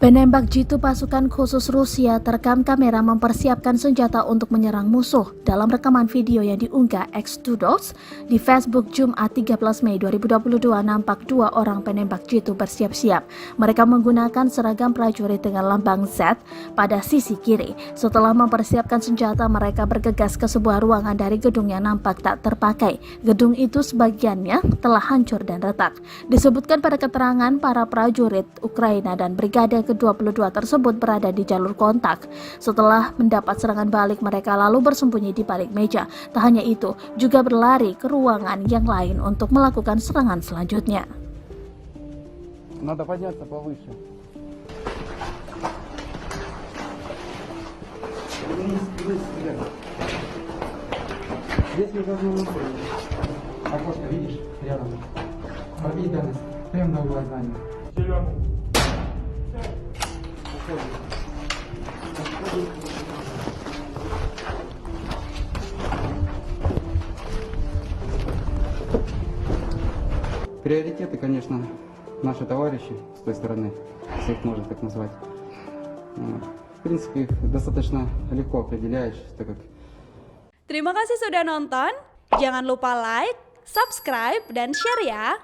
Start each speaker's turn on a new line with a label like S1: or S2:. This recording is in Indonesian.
S1: Penembak jitu pasukan khusus Rusia terekam kamera mempersiapkan senjata untuk menyerang musuh. Dalam rekaman video yang diunggah X2Docs di Facebook Jumat 13 Mei 2022 nampak dua orang penembak jitu bersiap-siap. Mereka menggunakan seragam prajurit dengan lambang Z pada sisi kiri. Setelah mempersiapkan senjata, mereka bergegas ke sebuah ruangan dari gedung yang nampak tak terpakai. Gedung itu sebagiannya telah hancur dan retak. Disebutkan pada keterangan para prajurit Ukraina dan Brigade ke-22 tersebut berada di jalur kontak. Setelah mendapat serangan balik, mereka lalu bersembunyi di balik meja. Tak hanya itu, juga berlari ke ruangan yang lain untuk melakukan serangan selanjutnya.
S2: Надо подняться повыше. Здесь мы должны настроить. Окошко видишь? Рядом. Пробей дальность. Прямо на угол здания. Приоритеты, конечно, наши товарищи с той стороны, если их можно так назвать. В принципе, их достаточно легко определяешь, так как...
S3: Terima kasih sudah nonton. Jangan lupa like, subscribe, dan share ya.